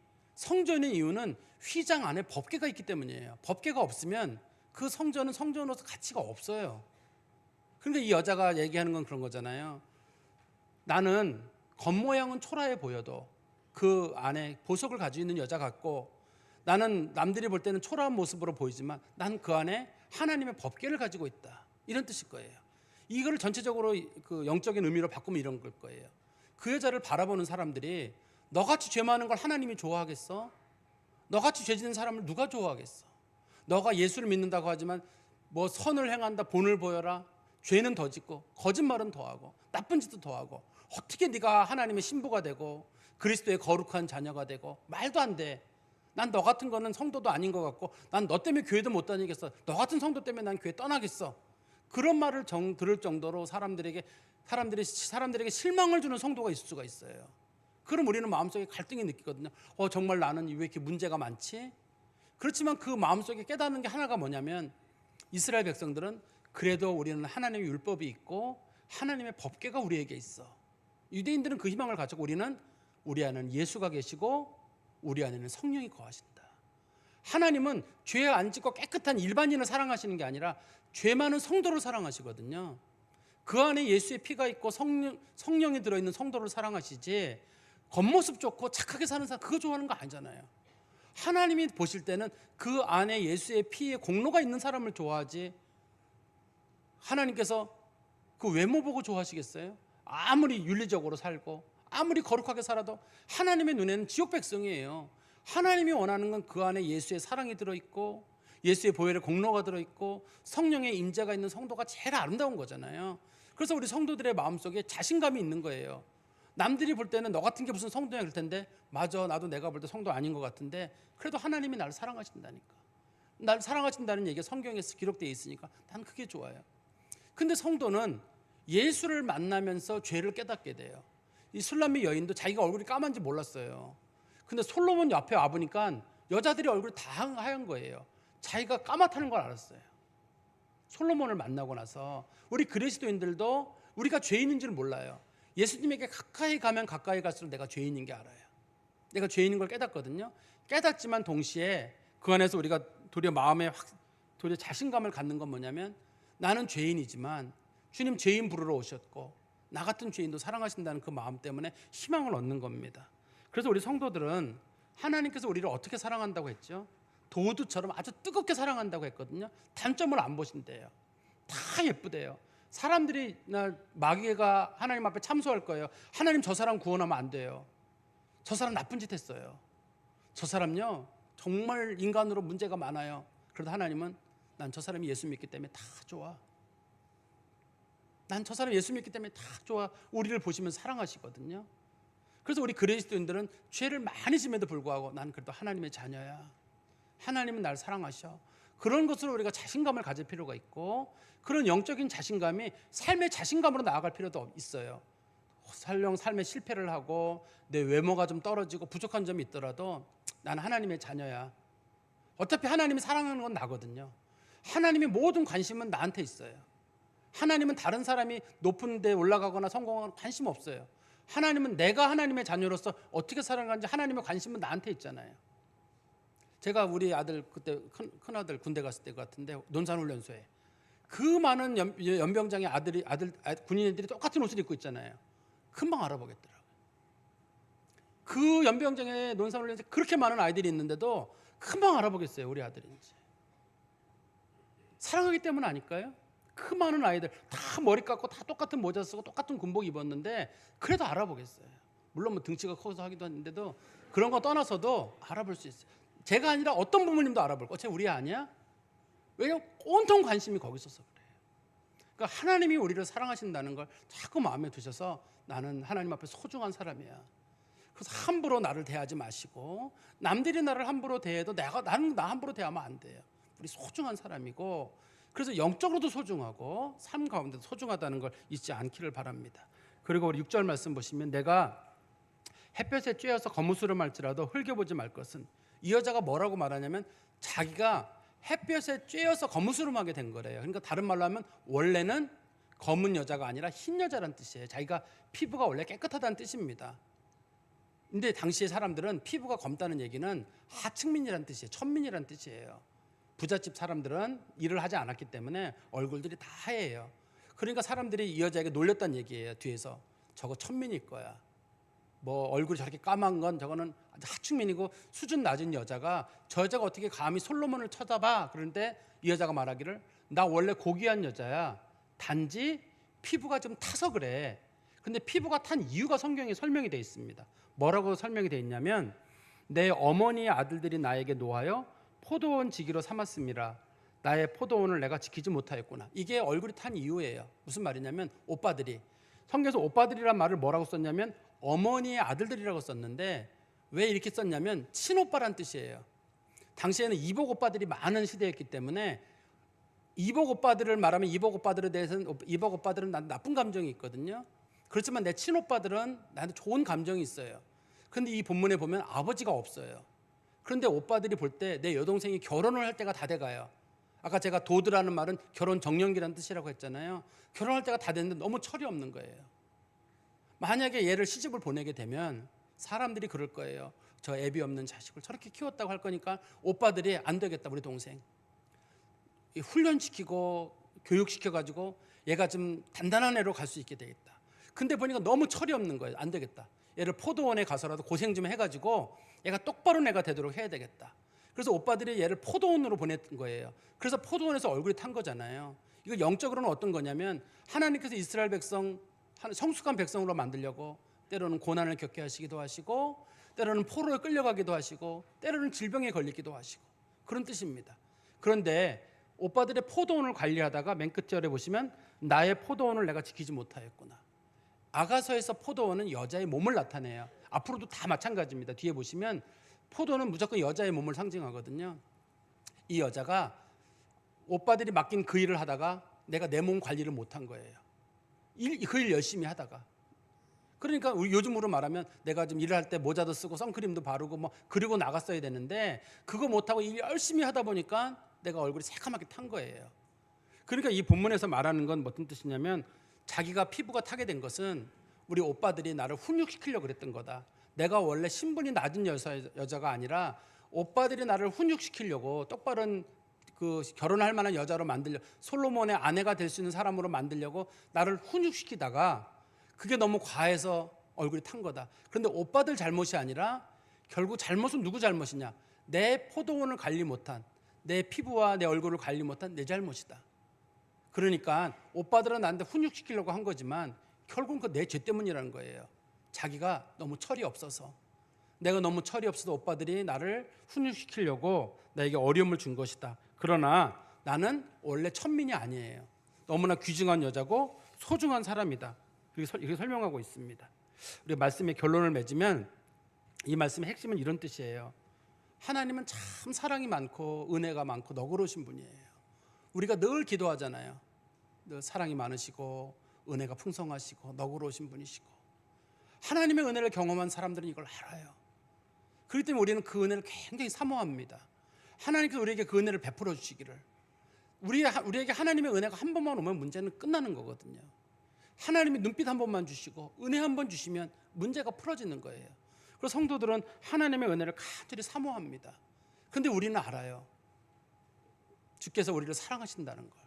이유는 휘장 안에 법궤가 있기 때문이에요. 법궤가 없으면 그 성전은 성전으로서 가치가 없어요. 그러니까 이 여자가 얘기하는 건 그런 거잖아요. 나는 겉모양은 초라해 보여도 그 안에 보석을 가지고 있는 여자 같고 나는 남들이 볼 때는 초라한 모습으로 보이지만 난 그 안에 하나님의 법궤를 가지고 있다. 이런 뜻일 거예요. 이거를 전체적으로 그 영적인 의미로 바꾸면 이런 걸 거예요. 그 여자를 바라보는 사람들이 너같이 죄 많은 걸 하나님이 좋아하겠어? 너같이 죄 짓는 사람을 누가 좋아하겠어? 너가 예수를 믿는다고 하지만 뭐 선을 행한다, 본을 보여라. 죄는 더 짓고 거짓말은 더 하고 나쁜 짓도 더 하고 어떻게 네가 하나님의 신부가 되고 그리스도의 거룩한 자녀가 되고 말도 안 돼. 난 너 같은 거는 성도도 아닌 것 같고 난 너 때문에 교회도 못 다니겠어. 너 같은 성도 때문에 난 교회 떠나겠어. 그런 말을 들을 정도로 사람들에게 실망을 주는 성도가 있을 수가 있어요. 그럼 우리는 마음속에 갈등이 느끼거든요. 정말 나는 왜 이렇게 문제가 많지? 그렇지만 그 마음속에 깨닫는 게 하나가 뭐냐면 이스라엘 백성들은 그래도 우리는 하나님의 율법이 있고 하나님의 법궤가 우리에게 있어. 유대인들은 그 희망을 가지고 우리 안에는 예수가 계시고 우리 안에는 성령이 거하신다. 하나님은 죄 안 짓고 깨끗한 일반인을 사랑하시는 게 아니라 죄 많은 성도를 사랑하시거든요. 그 안에 예수의 피가 있고 성령이 들어있는 성도를 사랑하시지 겉모습 좋고 착하게 사는 사람 그거 좋아하는 거 아니잖아요. 하나님이 보실 때는 그 안에 예수의 피에 공로가 있는 사람을 좋아하지 하나님께서 그 외모 보고 좋아하시겠어요? 아무리 윤리적으로 살고 아무리 거룩하게 살아도 하나님의 눈에는 지옥 백성이에요. 하나님이 원하는 건 그 안에 예수의 사랑이 들어있고 예수의 보혈의 공로가 들어있고 성령의 임재가 있는 성도가 제일 아름다운 거잖아요. 그래서 우리 성도들의 마음속에 자신감이 있는 거예요. 남들이 볼 때는 너 같은 게 무슨 성도냐 그럴 텐데, 맞아, 나도 내가 볼 때 성도 아닌 것 같은데 그래도 하나님이 나를 사랑하신다니까. 나를 사랑하신다는 얘기가 성경에 기록되어 있으니까 난 그게 좋아요. 근데 성도는 예수를 만나면서 죄를 깨닫게 돼요. 이 술람미 여인도 자기가 얼굴이 까만지 몰랐어요. 근데 솔로몬 옆에 와보니까 여자들이 얼굴이 다 하얀 거예요. 자기가 까맣다는 걸 알았어요. 솔로몬을 만나고 나서 우리 그리스도인들도 우리가 죄인인 줄 몰라요. 예수님에게 가까이 가면 가까이 갈수록 내가 죄인인 게 알아요. 내가 죄인인 걸 깨닫거든요. 깨닫지만 동시에 그 안에서 우리가 도리어 마음에 도리어 자신감을 갖는 건 뭐냐면, 나는 죄인이지만 주님 죄인 부르러 오셨고 나 같은 죄인도 사랑하신다는 그 마음 때문에 희망을 얻는 겁니다. 그래서 우리 성도들은 하나님께서 우리를 어떻게 사랑한다고 했죠? 도두처럼 아주 뜨겁게 사랑한다고 했거든요. 단점을 안 보신대요. 다 예쁘대요. 사람들이 마귀가 하나님 앞에 참소할 거예요. 하나님 저 사람 구원하면 안 돼요. 저 사람 나쁜 짓 했어요. 저 사람요 정말 인간으로 문제가 많아요. 그래도 하나님은 난 저 사람이 예수 믿기 때문에 다 좋아. 난 저 사람 예수 믿기 때문에 다 좋아. 우리를 보시면 사랑하시거든요. 그래서 우리 그리스도인들은 죄를 많이 지음에도 불구하고 난 그래도 하나님의 자녀야. 하나님은 날 사랑하셔. 그런 것으로 우리가 자신감을 가질 필요가 있고, 그런 영적인 자신감이 삶의 자신감으로 나아갈 필요도 있어요. 설령 삶에 실패를 하고 내 외모가 좀 떨어지고 부족한 점이 있더라도 난 하나님의 자녀야. 어차피 하나님이 사랑하는 건 나거든요. 하나님의 모든 관심은 나한테 있어요. 하나님은 다른 사람이 높은 데 올라가거나 성공하거나 관심 없어요. 하나님은 내가 하나님의 자녀로서 어떻게 살아가는지 하나님의 관심은 나한테 있잖아요. 제가 우리 아들 그때 큰 아들 군대 갔을 때 같은데 논산훈련소에 그 많은 연병장의 군인들이 똑같은 옷을 입고 있잖아요. 금방 알아보겠더라고요. 그 연병장의 논산훈련소에 그렇게 많은 아이들이 있는데도 금방 알아보겠어요. 우리 아들인지. 사랑하기 때문 아닐까요? 그 많은 아이들 다 머리 깎고 다 똑같은 모자 쓰고 똑같은 군복 입었는데 그래도 알아보겠어요. 물론 뭐 등치가 커서 하기도 하는데도 그런 거 떠나서도 알아볼 수 있어요. 제가 아니라 어떤 부모님도 알아볼 거. 쟤 우리 아니야? 왜냐면 온통 관심이 거기 있어서 그래요. 그러니까 하나님이 우리를 사랑하신다는 걸 자꾸 마음에 두셔서 나는 하나님 앞에 소중한 사람이야. 그래서 함부로 나를 대하지 마시고, 남들이 나를 함부로 대해도 나는 나 함부로 대하면 안 돼요. 우리 소중한 사람이고, 그래서 영적으로도 소중하고 삶 가운데도 소중하다는 걸 잊지 않기를 바랍니다. 그리고 우리 6절 말씀 보시면, 내가 햇볕에 쬐어서 거무스름할지라도 흘겨보지 말 것은, 이 여자가 뭐라고 말하냐면 자기가 햇볕에 쬐어서 거무스름하게 된 거래요. 그러니까 다른 말로 하면 원래는 검은 여자가 아니라 흰 여자란 뜻이에요. 자기가 피부가 원래 깨끗하다는 뜻입니다. 근데 당시의 사람들은 피부가 검다는 얘기는 하층민이란 뜻이에요. 천민이란 뜻이에요. 부잣집 사람들은 일을 하지 않았기 때문에 얼굴들이 다 하얘요. 그러니까 사람들이 이 여자에게 놀렸다는 얘기예요. 뒤에서 저거 천민일 거야. 뭐 얼굴이 저렇게 까만 건 저거는 하층민이고 수준 낮은 여자가, 저 여자가 어떻게 감히 솔로몬을 쳐다봐. 그런데 이 여자가 말하기를, 나 원래 고귀한 여자야. 단지 피부가 좀 타서 그래. 근데 피부가 탄 이유가 성경에 설명이 되어 있습니다. 뭐라고 설명이 되어 있냐면, 내 어머니의 아들들이 나에게 노하여 포도원 지기로 삼았음이라. 나의 포도원을 내가 지키지 못하였구나. 이게 얼굴이 탄 이유예요. 무슨 말이냐면, 오빠들이, 성경에서 오빠들이란 말을 뭐라고 썼냐면 어머니의 아들들이라고 썼는데, 왜 이렇게 썼냐면 친오빠란 뜻이에요. 당시에는 이복 오빠들이 많은 시대였기 때문에 이복 오빠들을 말하면 이복 오빠들에 대해서는, 이복 오빠들은 난 나쁜 감정이 있거든요. 그렇지만 내 친오빠들은 나한테 좋은 감정이 있어요. 그런데 이 본문에 보면 아버지가 없어요. 그런데 오빠들이 볼 때 내 여동생이 결혼을 할 때가 다 돼가요. 아까 제가 도드라는 말은 결혼 정년기라는 뜻이라고 했잖아요. 결혼할 때가 다 됐는데 너무 철이 없는 거예요. 만약에 얘를 시집을 보내게 되면 사람들이 그럴 거예요. 저 애비 없는 자식을 저렇게 키웠다고 할 거니까 오빠들이 안 되겠다, 우리 동생 훈련시키고 교육시켜가지고 얘가 좀 단단한 애로 갈 수 있게 되겠다. 근데 보니까 너무 철이 없는 거예요. 안 되겠다. 얘를 포도원에 가서라도 고생 좀 해가지고 얘가 똑바로 애가 되도록 해야 되겠다. 그래서 오빠들이 얘를 포도원으로 보냈던 거예요. 그래서 포도원에서 얼굴이 탄 거잖아요. 이거 영적으로는 어떤 거냐면 하나님께서 이스라엘 백성 성숙한 백성으로 만들려고 때로는 고난을 겪게 하시기도 하시고 때로는 포로에 끌려가기도 하시고 때로는 질병에 걸리기도 하시고 그런 뜻입니다. 그런데 오빠들의 포도원을 관리하다가 맨 끝절에 보시면 나의 포도원을 내가 지키지 못하였구나. 아가서에서 포도원은 여자의 몸을 나타내요. 앞으로도 다 마찬가지입니다. 뒤에 보시면 포도는 무조건 여자의 몸을 상징하거든요. 이 여자가 오빠들이 맡긴 그 일을 하다가 내가 내 몸 관리를 못한 거예요. 그 일 열심히 하다가. 그러니까 우리 요즘으로 말하면 내가 좀 일을 할 때 모자도 쓰고 선크림도 바르고 뭐 그리고 나갔어야 되는데 그거 못하고 일 열심히 하다 보니까 내가 얼굴이 새카맣게 탄 거예요. 그러니까 이 본문에서 말하는 건 어떤 뜻이냐면 자기가 피부가 타게 된 것은 우리 오빠들이 나를 훈육시키려고 그랬던 거다. 내가 원래 신분이 낮은 여자가 아니라 오빠들이 나를 훈육시키려고 똑바른 그 결혼할 만한 여자로 만들려 솔로몬의 아내가 될 수 있는 사람으로 만들려고 나를 훈육시키다가 그게 너무 과해서 얼굴이 탄 거다. 그런데 오빠들 잘못이 아니라 결국 잘못은 누구 잘못이냐? 내 포도원을 관리 못한 내 피부와 내 얼굴을 관리 못한 내 잘못이다. 그러니까 오빠들은 나한테 훈육시키려고 한 거지만 결국은 그 내 죄 때문이라는 거예요. 자기가 너무 철이 없어서 내가 너무 철이 없어서 오빠들이 나를 훈육시키려고 나에게 어려움을 준 것이다. 그러나 나는 원래 천민이 아니에요. 너무나 귀중한 여자고 소중한 사람이다. 이렇게 설명하고 있습니다. 우리 말씀의 결론을 맺으면 이 말씀의 핵심은 이런 뜻이에요. 하나님은 참 사랑이 많고 은혜가 많고 너그러우신 분이에요. 우리가 늘 기도하잖아요. 늘 사랑이 많으시고 은혜가 풍성하시고 너그러우신 분이시고 하나님의 은혜를 경험한 사람들은 이걸 알아요. 그렇기 때문에 우리는 그 은혜를 굉장히 사모합니다. 하나님께서 우리에게 그 은혜를 베풀어 주시기를. 우리에게 하나님의 은혜가 한 번만 오면 문제는 끝나는 거거든요. 하나님이 눈빛 한 번만 주시고 은혜 한 번 주시면 문제가 풀어지는 거예요. 그래서 성도들은 하나님의 은혜를 간절히 사모합니다. 그런데 우리는 알아요. 주께서 우리를 사랑하신다는 걸.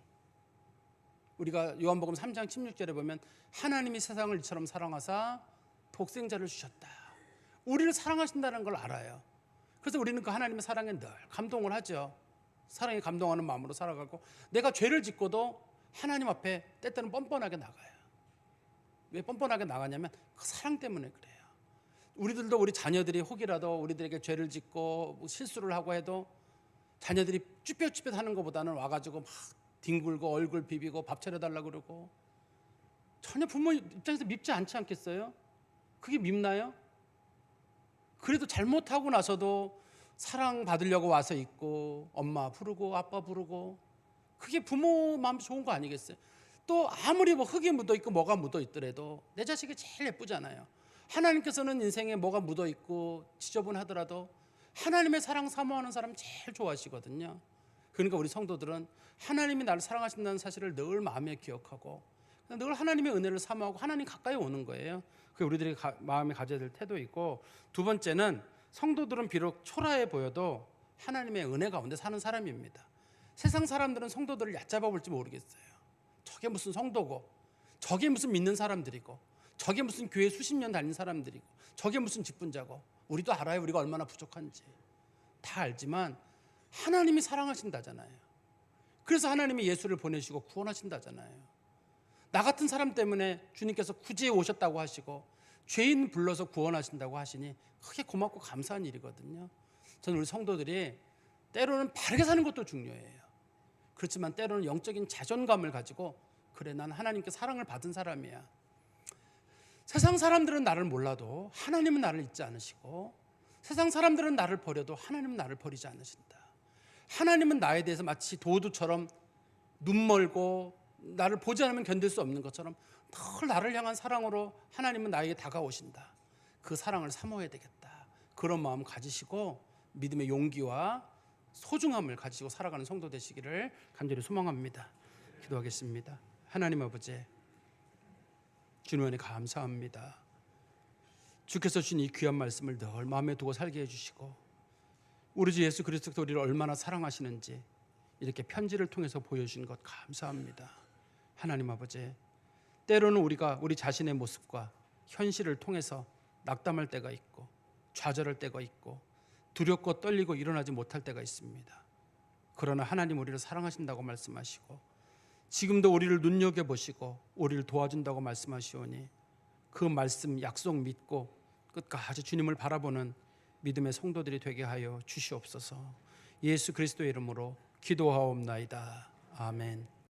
우리가 요한복음 3장 16절에 보면 하나님이 세상을 이처럼 사랑하사 독생자를 주셨다. 우리를 사랑하신다는 걸 알아요. 그래서 우리는 그 하나님의 사랑에 늘 감동을 하죠. 사랑에 감동하는 마음으로 살아가고 내가 죄를 짓고도 하나님 앞에 때때는 뻔뻔하게 나가요. 왜 뻔뻔하게 나가냐면 그 사랑 때문에 그래요. 우리들도 우리 자녀들이 혹이라도 우리들에게 죄를 짓고 실수를 하고 해도 자녀들이 쭈뼛쭈뼛 하는 것보다는 와가지고 막 뒹굴고 얼굴 비비고 밥 차려달라고 그러고 전혀 부모 입장에서 밉지 않지 않겠어요? 그게 밉나요? 그래도 잘못하고 나서도 사랑받으려고 와서 있고 엄마 부르고 아빠 부르고 그게 부모 마음 좋은 거 아니겠어요? 또 아무리 뭐 흙이 묻어있고 뭐가 묻어있더라도 내 자식이 제일 예쁘잖아요. 하나님께서는 인생에 뭐가 묻어있고 지저분하더라도 하나님의 사랑 사모하는 사람 제일 좋아하시거든요. 그러니까 우리 성도들은 하나님이 나를 사랑하신다는 사실을 늘 마음에 기억하고 늘 하나님의 은혜를 사모하고 하나님 가까이 오는 거예요. 그게 우리들이 마음에 가져야 될 태도이고, 두 번째는 성도들은 비록 초라해 보여도 하나님의 은혜 가운데 사는 사람입니다. 세상 사람들은 성도들을 얕잡아 볼지 모르겠어요. 저게 무슨 성도고 저게 무슨 믿는 사람들이고 저게 무슨 교회 수십 년 다닌 사람들이고 저게 무슨 직분자고. 우리도 알아요. 우리가 얼마나 부족한지 다 알지만 하나님이 사랑하신다잖아요. 그래서 하나님이 예수를 보내시고 구원하신다잖아요. 나 같은 사람 때문에 주님께서 굳이 오셨다고 하시고 죄인 불러서 구원하신다고 하시니 크게 고맙고 감사한 일이거든요. 저는 우리 성도들이 때로는 바르게 사는 것도 중요해요. 그렇지만 때로는 영적인 자존감을 가지고 그래, 난 하나님께 사랑을 받은 사람이야. 세상 사람들은 나를 몰라도 하나님은 나를 잊지 않으시고 세상 사람들은 나를 버려도 하나님은 나를 버리지 않으신다. 하나님은 나에 대해서 마치 도두처럼 눈멀고 나를 보지 않으면 견딜 수 없는 것처럼 늘 나를 향한 사랑으로 하나님은 나에게 다가오신다. 그 사랑을 사모해야 되겠다. 그런 마음 가지시고 믿음의 용기와 소중함을 가지고 살아가는 성도 되시기를 간절히 소망합니다. 기도하겠습니다. 하나님 아버지, 주님 은혜 감사합니다. 주께서 주신 이 귀한 말씀을 늘 마음에 두고 살게 해주시고 우리 주 예수 그리스도가 우리를 얼마나 사랑하시는지 이렇게 편지를 통해서 보여주신 것 감사합니다. 하나님 아버지, 때로는 우리가 우리 자신의 모습과 현실을 통해서 낙담할 때가 있고 좌절할 때가 있고 두렵고 떨리고 일어나지 못할 때가 있습니다. 그러나 하나님 우리를 사랑하신다고 말씀하시고 지금도 우리를 눈여겨보시고 우리를 도와준다고 말씀하시오니 그 말씀 약속 믿고 끝까지 주님을 바라보는 믿음의 성도들이 되게 하여 주시옵소서. 예수 그리스도의 이름으로 기도하옵나이다. 아멘.